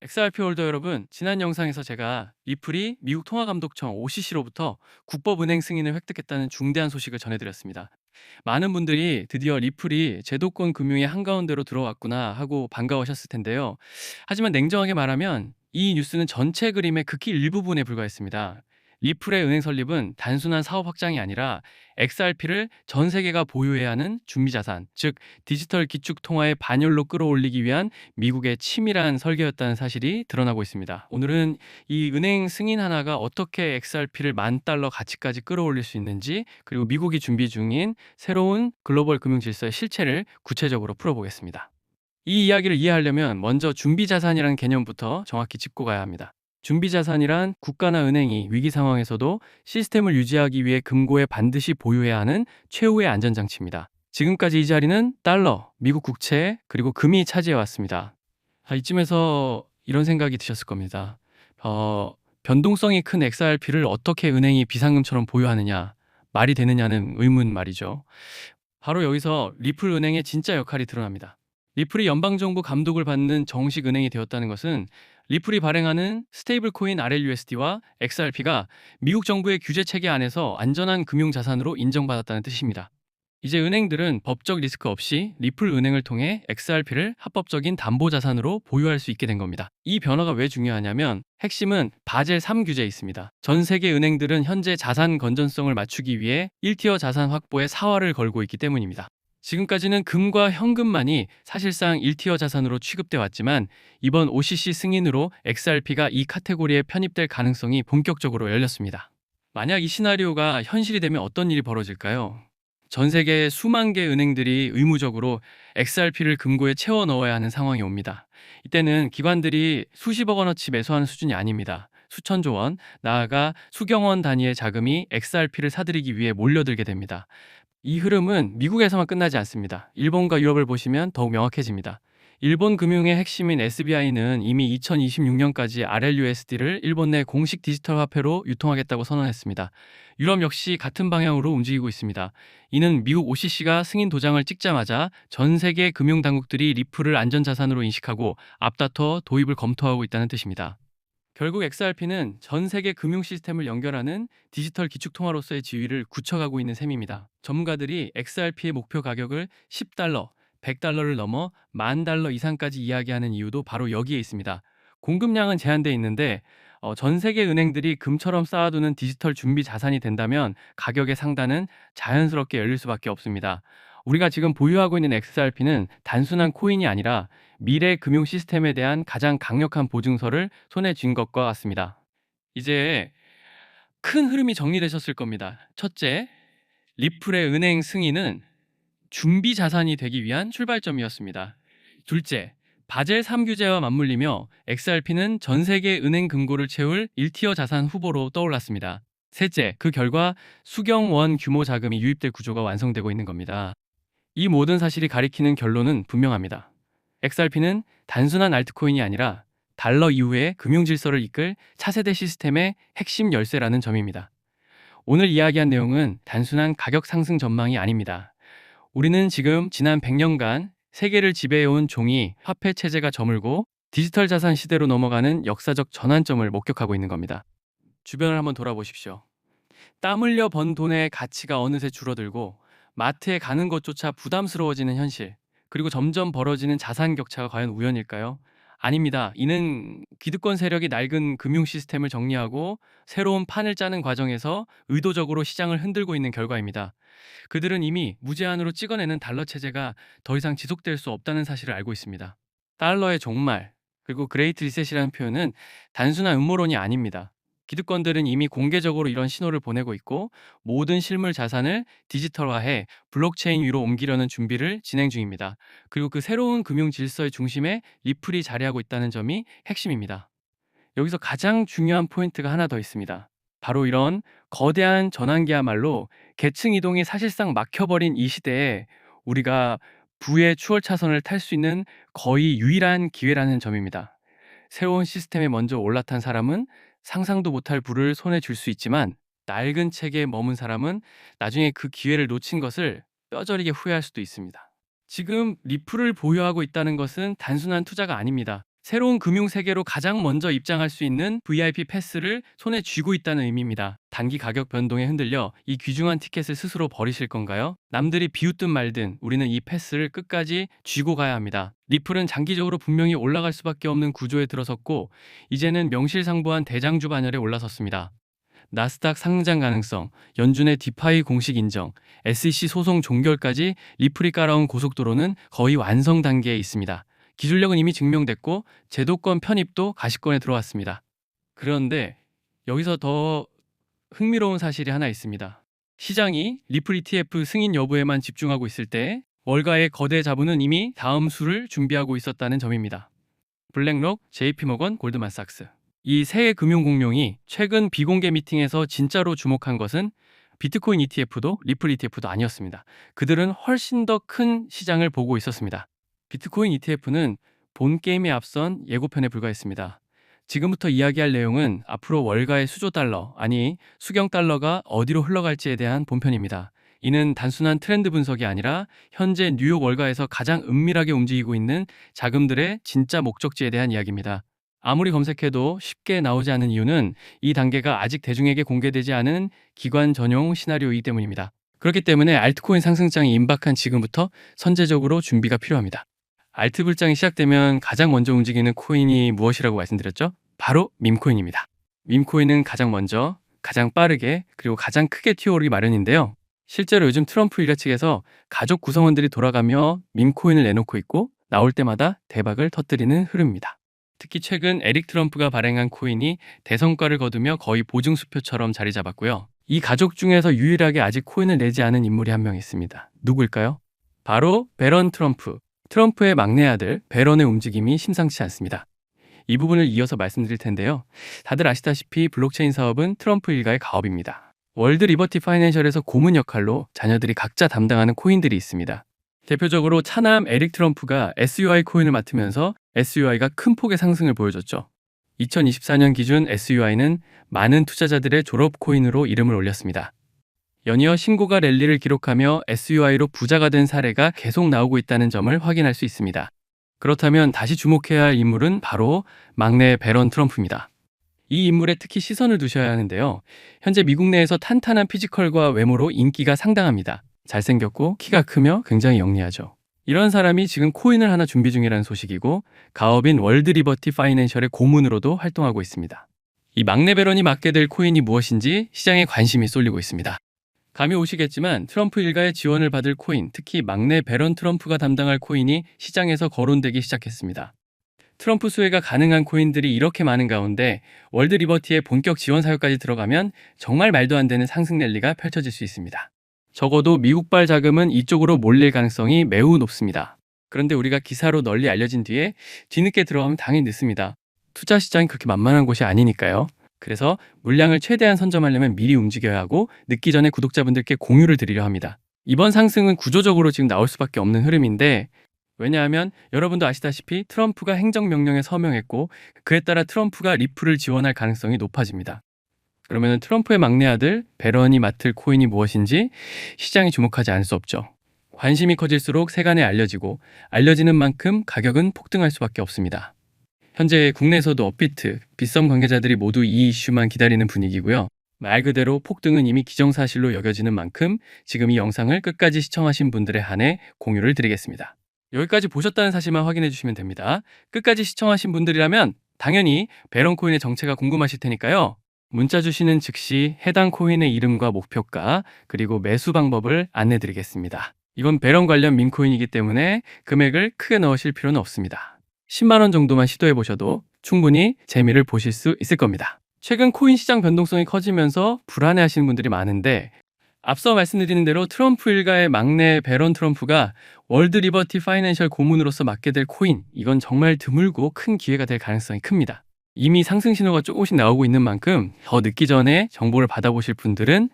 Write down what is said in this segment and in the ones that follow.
XRP 홀더 여러분, 지난 영상에서 제가 리플이 미국 통화감독청 OCC로부터 국법은행 승인을 획득했다는 중대한 소식을 전해드렸습니다. 많은 분들이 드디어 리플이 제도권 금융의 한가운데로 들어왔구나 하고 반가워하셨을 텐데요. 하지만 냉정하게 말하면 이 뉴스는 전체 그림의 극히 일부분에 불과했습니다. 리플의 은행 설립은 단순한 사업 확장이 아니라 XRP를 전 세계가 보유해야 하는 준비자산, 즉 디지털 기축 통화의 반열로 끌어올리기 위한 미국의 치밀한 설계였다는 사실이 드러나고 있습니다. 오늘은 이 은행 승인 하나가 어떻게 XRP를 10,000달러 가치까지 끌어올릴 수 있는지, 그리고 미국이 준비 중인 새로운 글로벌 금융 질서의 실체를 구체적으로 풀어보겠습니다. 이 이야기를 이해하려면 먼저 준비자산이라는 개념부터 정확히 짚고 가야 합니다. 준비자산이란 국가나 은행이 위기 상황에서도 시스템을 유지하기 위해 금고에 반드시 보유해야 하는 최후의 안전장치입니다. 지금까지 이 자리는 달러, 미국 국채, 그리고 금이 차지해왔습니다. 이쯤에서 이런 생각이 드셨을 겁니다. 변동성이 큰 XRP를 어떻게 은행이 비상금처럼 보유하느냐, 말이 되느냐는 의문 말이죠. 바로 여기서 리플 은행의 진짜 역할이 드러납니다. 리플이 연방정부 감독을 받는 정식 은행이 되었다는 것은 리플이 발행하는 스테이블 코인 RLUSD와 XRP가 미국 정부의 규제 체계 안에서 안전한 금융자산으로 인정받았다는 뜻입니다. 이제 은행들은 법적 리스크 없이 리플 은행을 통해 XRP를 합법적인 담보자산으로 보유할 수 있게 된 겁니다. 이 변화가 왜 중요하냐면 핵심은 바젤 3 규제에 있습니다. 전 세계 은행들은 현재 자산 건전성을 맞추기 위해 1티어 자산 확보에 사활을 걸고 있기 때문입니다. 지금까지는 금과 현금만이 사실상 1티어 자산으로 취급돼 왔지만 이번 OCC 승인으로 XRP가 이 카테고리에 편입될 가능성이 본격적으로 열렸습니다. 만약 이 시나리오가 현실이 되면 어떤 일이 벌어질까요? 전 세계 수만 개 은행들이 의무적으로 XRP를 금고에 채워 넣어야 하는 상황이 옵니다. 이때는 기관들이 수십억 원어치 매수하는 수준이 아닙니다. 수천조 원, 나아가 수경 원 단위의 자금이 XRP를 사들이기 위해 몰려들게 됩니다. 이 흐름은 미국에서만 끝나지 않습니다. 일본과 유럽을 보시면 더욱 명확해집니다. 일본 금융의 핵심인 SBI는 이미 2026년까지 RLUSD를 일본 내 공식 디지털 화폐로 유통하겠다고 선언했습니다. 유럽 역시 같은 방향으로 움직이고 있습니다. 이는 미국 OCC가 승인 도장을 찍자마자 전 세계 금융 당국들이 리플을 안전자산으로 인식하고 앞다퉈 도입을 검토하고 있다는 뜻입니다. 결국 XRP는 전 세계 금융 시스템을 연결하는 디지털 기축 통화로서의 지위를 굳혀가고 있는 셈입니다. 전문가들이 XRP의 목표 가격을 10달러, 100달러를 넘어 10,000달러 이상까지 이야기하는 이유도 바로 여기에 있습니다. 공급량은 제한돼 있는데 전 세계 은행들이 금처럼 쌓아두는 디지털 준비 자산이 된다면 가격의 상단은 자연스럽게 열릴 수밖에 없습니다. 우리가 지금 보유하고 있는 XRP는 단순한 코인이 아니라 미래 금융 시스템에 대한 가장 강력한 보증서를 손에 쥔 것과 같습니다. 이제 큰 흐름이 정리되셨을 겁니다. 첫째, 리플의 은행 승인은 준비 자산이 되기 위한 출발점이었습니다. 둘째, 바젤 3 규제와 맞물리며 XRP는 전 세계 은행 금고를 채울 1티어 자산 후보로 떠올랐습니다. 셋째, 그 결과 수경 원 규모 자금이 유입될 구조가 완성되고 있는 겁니다. 이 모든 사실이 가리키는 결론은 분명합니다. XRP는 단순한 알트코인이 아니라 달러 이후의 금융 질서를 이끌 차세대 시스템의 핵심 열쇠라는 점입니다. 오늘 이야기한 내용은 단순한 가격 상승 전망이 아닙니다. 우리는 지금 지난 100년간 세계를 지배해온 종이 화폐 체제가 저물고 디지털 자산 시대로 넘어가는 역사적 전환점을 목격하고 있는 겁니다. 주변을 한번 돌아보십시오. 땀 흘려 번 돈의 가치가 어느새 줄어들고 마트에 가는 것조차 부담스러워지는 현실, 그리고 점점 벌어지는 자산 격차가 과연 우연일까요? 아닙니다. 이는 기득권 세력이 낡은 금융 시스템을 정리하고 새로운 판을 짜는 과정에서 의도적으로 시장을 흔들고 있는 결과입니다. 그들은 이미 무제한으로 찍어내는 달러 체제가 더 이상 지속될 수 없다는 사실을 알고 있습니다. 달러의 종말, 그리고 그레이트 리셋이라는 표현은 단순한 음모론이 아닙니다. 기득권들은 이미 공개적으로 이런 신호를 보내고 있고 모든 실물 자산을 디지털화해 블록체인 위로 옮기려는 준비를 진행 중입니다. 그리고 그 새로운 금융 질서의 중심에 리플이 자리하고 있다는 점이 핵심입니다. 여기서 가장 중요한 포인트가 하나 더 있습니다. 바로 이런 거대한 전환기야말로 계층 이동이 사실상 막혀버린 이 시대에 우리가 부의 추월 차선을 탈 수 있는 거의 유일한 기회라는 점입니다. 새로운 시스템에 먼저 올라탄 사람은 상상도 못할 부를 손에 줄 수 있지만 낡은 체계에 머문 사람은 나중에 그 기회를 놓친 것을 뼈저리게 후회할 수도 있습니다. 지금 리플을 보유하고 있다는 것은 단순한 투자가 아닙니다. 새로운 금융 세계로 가장 먼저 입장할 수 있는 VIP 패스를 손에 쥐고 있다는 의미입니다. 단기 가격 변동에 흔들려 이 귀중한 티켓을 스스로 버리실 건가요? 남들이 비웃든 말든 우리는 이 패스를 끝까지 쥐고 가야 합니다. 리플은 장기적으로 분명히 올라갈 수밖에 없는 구조에 들어섰고 이제는 명실상부한 대장주 반열에 올라섰습니다. 나스닥 상장 가능성, 연준의 디파이 공식 인정, SEC 소송 종결까지 리플이 깔아온 고속도로는 거의 완성 단계에 있습니다. 기술력은 이미 증명됐고 제도권 편입도 가시권에 들어왔습니다. 그런데 여기서 더 흥미로운 사실이 하나 있습니다. 시장이 리플 ETF 승인 여부에만 집중하고 있을 때 월가의 거대 자본은 이미 다음 수를 준비하고 있었다는 점입니다. 블랙록, JP모건, 골드만삭스. 이 세 금융공룡이 최근 비공개 미팅에서 진짜로 주목한 것은 비트코인 ETF도 리플 ETF도 아니었습니다. 그들은 훨씬 더 큰 시장을 보고 있었습니다. 비트코인 ETF는 본 게임에 앞선 예고편에 불과했습니다. 지금부터 이야기할 내용은 앞으로 월가의 수조 달러, 아니 수경 달러가 어디로 흘러갈지에 대한 본편입니다. 이는 단순한 트렌드 분석이 아니라 현재 뉴욕 월가에서 가장 은밀하게 움직이고 있는 자금들의 진짜 목적지에 대한 이야기입니다. 아무리 검색해도 쉽게 나오지 않은 이유는 이 단계가 아직 대중에게 공개되지 않은 기관 전용 시나리오이기 때문입니다. 그렇기 때문에 알트코인 상승장이 임박한 지금부터 선제적으로 준비가 필요합니다. 알트 불장이 시작되면 가장 먼저 움직이는 코인이 무엇이라고 말씀드렸죠? 바로 밈코인입니다. 밈코인은 가장 먼저, 가장 빠르게, 그리고 가장 크게 튀어오르기 마련인데요. 실제로 요즘 트럼프 일가 측에서 가족 구성원들이 돌아가며 밈코인을 내놓고 있고 나올 때마다 대박을 터뜨리는 흐름입니다. 특히 최근 에릭 트럼프가 발행한 코인이 대성과를 거두며 거의 보증수표처럼 자리 잡았고요. 이 가족 중에서 유일하게 아직 코인을 내지 않은 인물이 한 명 있습니다. 누구일까요? 바로 베런 트럼프. 트럼프의 막내 아들 베런의 움직임이 심상치 않습니다. 이 부분을 이어서 말씀드릴 텐데요. 다들 아시다시피 블록체인 사업은 트럼프 일가의 가업입니다. 월드 리버티 파이낸셜에서 고문 역할로 자녀들이 각자 담당하는 코인들이 있습니다. 대표적으로 차남 에릭 트럼프가 SUI 코인을 맡으면서 SUI가 큰 폭의 상승을 보여줬죠. 2024년 기준 SUI는 많은 투자자들의 졸업 코인으로 이름을 올렸습니다. 연이어 신고가 랠리를 기록하며 SUI로 부자가 된 사례가 계속 나오고 있다는 점을 확인할 수 있습니다. 그렇다면 다시 주목해야 할 인물은 바로 막내 베런 트럼프입니다. 이 인물에 특히 시선을 두셔야 하는데요. 현재 미국 내에서 탄탄한 피지컬과 외모로 인기가 상당합니다. 잘생겼고 키가 크며 굉장히 영리하죠. 이런 사람이 지금 코인을 하나 준비 중이라는 소식이고 가업인 월드 리버티 파이낸셜의 고문으로도 활동하고 있습니다. 이 막내 베런이 맡게 될 코인이 무엇인지 시장에 관심이 쏠리고 있습니다. 감이 오시겠지만 트럼프 일가의 지원을 받을 코인, 특히 막내 베런 트럼프가 담당할 코인이 시장에서 거론되기 시작했습니다. 트럼프 수혜가 가능한 코인들이 이렇게 많은 가운데 월드 리버티의 본격 지원 사유까지 들어가면 정말 말도 안 되는 상승 랠리가 펼쳐질 수 있습니다. 적어도 미국발 자금은 이쪽으로 몰릴 가능성이 매우 높습니다. 그런데 우리가 기사로 널리 알려진 뒤에 뒤늦게 들어가면 당연히 늦습니다. 투자 시장이 그렇게 만만한 곳이 아니니까요. 그래서 물량을 최대한 선점하려면 미리 움직여야 하고 늦기 전에 구독자분들께 공유를 드리려 합니다. 이번 상승은 구조적으로 지금 나올 수밖에 없는 흐름인데 왜냐하면 여러분도 아시다시피 트럼프가 행정명령에 서명했고 그에 따라 트럼프가 리플을 지원할 가능성이 높아집니다. 그러면 트럼프의 막내 아들 베런이 맡을 코인이 무엇인지 시장이 주목하지 않을 수 없죠. 관심이 커질수록 세간에 알려지고 알려지는 만큼 가격은 폭등할 수밖에 없습니다. 현재 국내에서도 업비트, 빗썸 관계자들이 모두 이 이슈만 기다리는 분위기고요. 말 그대로 폭등은 이미 기정사실로 여겨지는 만큼 지금 이 영상을 끝까지 시청하신 분들에 한해 공유를 드리겠습니다. 여기까지 보셨다는 사실만 확인해 주시면 됩니다. 끝까지 시청하신 분들이라면 당연히 베런 코인의 정체가 궁금하실 테니까요. 문자 주시는 즉시 해당 코인의 이름과 목표가 그리고 매수 방법을 안내 드리겠습니다. 이건 베런 관련 밈코인이기 때문에 금액을 크게 넣으실 필요는 없습니다. 10만 원 정도만 시도해 보셔도 충분히 재미를 보실 수 있을 겁니다. 최근 코인 시장 변동성이 커지면서 불안해 하시는 분들이 많은데 앞서 말씀드린 대로 트럼프 일가의 막내 베런 트럼프가 월드 리버티 파이낸셜 고문으로서 맡게 될 코인, 이건 정말 드물고 큰 기회가 될 가능성이 큽니다. 이미 상승 신호가 조금씩 나오고 있는 만큼 더 늦기 전에 정보를 받아보실 분들은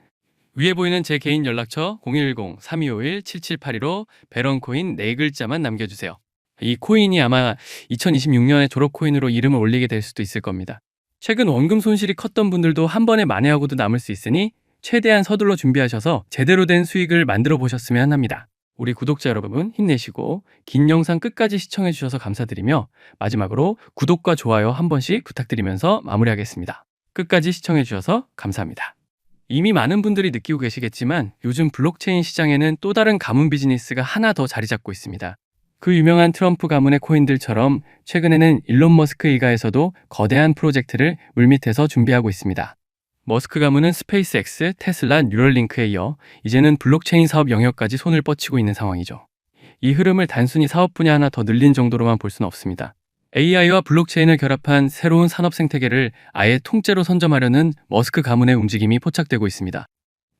위에 보이는 제 개인 연락처 010-3251-7782로 베런코인 4글자만 남겨주세요. 이 코인이 아마 2026년에 졸업 코인으로 이름을 올리게 될 수도 있을 겁니다. 최근 원금 손실이 컸던 분들도 한 번에 만회하고도 남을 수 있으니 최대한 서둘러 준비하셔서 제대로 된 수익을 만들어 보셨으면 합니다. 우리 구독자 여러분 힘내시고 긴 영상 끝까지 시청해 주셔서 감사드리며 마지막으로 구독과 좋아요 한 번씩 부탁드리면서 마무리하겠습니다. 끝까지 시청해 주셔서 감사합니다. 이미 많은 분들이 느끼고 계시겠지만 요즘 블록체인 시장에는 또 다른 가문 비즈니스가 하나 더 자리 잡고 있습니다. 그 유명한 트럼프 가문의 코인들처럼 최근에는 일론 머스크 일가에서도 거대한 프로젝트를 물밑에서 준비하고 있습니다. 머스크 가문은 스페이스X, 테슬라, 뉴럴링크에 이어 이제는 블록체인 사업 영역까지 손을 뻗치고 있는 상황이죠. 이 흐름을 단순히 사업 분야 하나 더 늘린 정도로만 볼 수는 없습니다. AI와 블록체인을 결합한 새로운 산업 생태계를 아예 통째로 선점하려는 머스크 가문의 움직임이 포착되고 있습니다.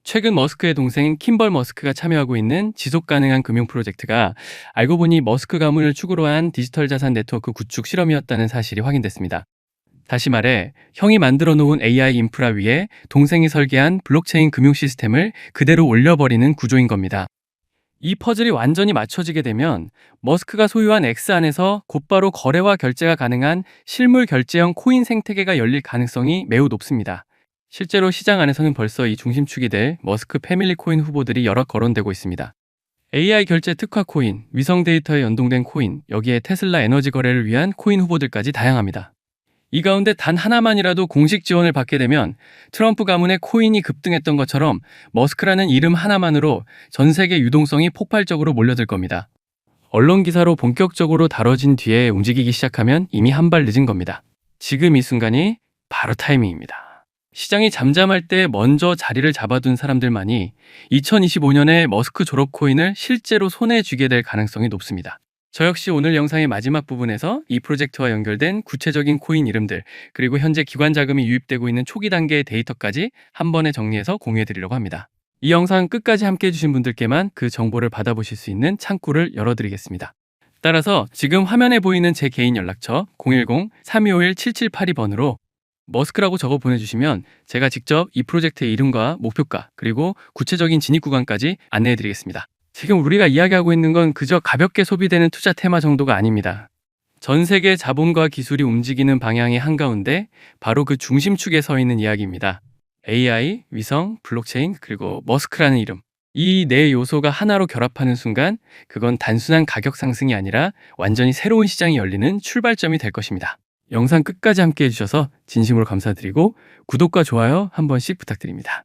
최근 머스크의 동생 킴벌 머스크가 참여하고 있는 지속 가능한 금융 프로젝트가 알고 보니 머스크 가문을 축으로 한 디지털 자산 네트워크 구축 실험이었다는 사실이 확인됐습니다. 다시 말해 형이 만들어 놓은 AI 인프라 위에 동생이 설계한 블록체인 금융 시스템을 그대로 올려버리는 구조인 겁니다. 이 퍼즐이 완전히 맞춰지게 되면 머스크가 소유한 X 안에서 곧바로 거래와 결제가 가능한 실물 결제형 코인 생태계가 열릴 가능성이 매우 높습니다. 실제로 시장 안에서는 벌써 이 중심축이 될 머스크 패밀리 코인 후보들이 여러 거론되고 있습니다. AI 결제 특화 코인, 위성 데이터에 연동된 코인, 여기에 테슬라 에너지 거래를 위한 코인 후보들까지 다양합니다. 이 가운데 단 하나만이라도 공식 지원을 받게 되면 트럼프 가문의 코인이 급등했던 것처럼 머스크라는 이름 하나만으로 전 세계 유동성이 폭발적으로 몰려들 겁니다. 언론 기사로 본격적으로 다뤄진 뒤에 움직이기 시작하면 이미 한 발 늦은 겁니다. 지금 이 순간이 바로 타이밍입니다. 시장이 잠잠할 때 먼저 자리를 잡아둔 사람들만이 2025년에 머스크 졸업 코인을 실제로 손에 쥐게 될 가능성이 높습니다. 저 역시 오늘 영상의 마지막 부분에서 이 프로젝트와 연결된 구체적인 코인 이름들, 그리고 현재 기관 자금이 유입되고 있는 초기 단계의 데이터까지 한 번에 정리해서 공유해드리려고 합니다. 이 영상 끝까지 함께 해주신 분들께만 그 정보를 받아보실 수 있는 창구를 열어드리겠습니다. 따라서 지금 화면에 보이는 제 개인 연락처 010-3251-7782번으로 머스크라고 적어 보내주시면 제가 직접 이 프로젝트의 이름과 목표가 그리고 구체적인 진입 구간까지 안내해드리겠습니다. 지금 우리가 이야기하고 있는 건 그저 가볍게 소비되는 투자 테마 정도가 아닙니다. 전 세계 자본과 기술이 움직이는 방향의 한가운데 바로 그 중심축에 서 있는 이야기입니다. AI, 위성, 블록체인, 그리고 머스크라는 이름. 이 네 요소가 하나로 결합하는 순간 그건 단순한 가격 상승이 아니라 완전히 새로운 시장이 열리는 출발점이 될 것입니다. 영상 끝까지 함께 해주셔서 진심으로 감사드리고 구독과 좋아요 한 번씩 부탁드립니다.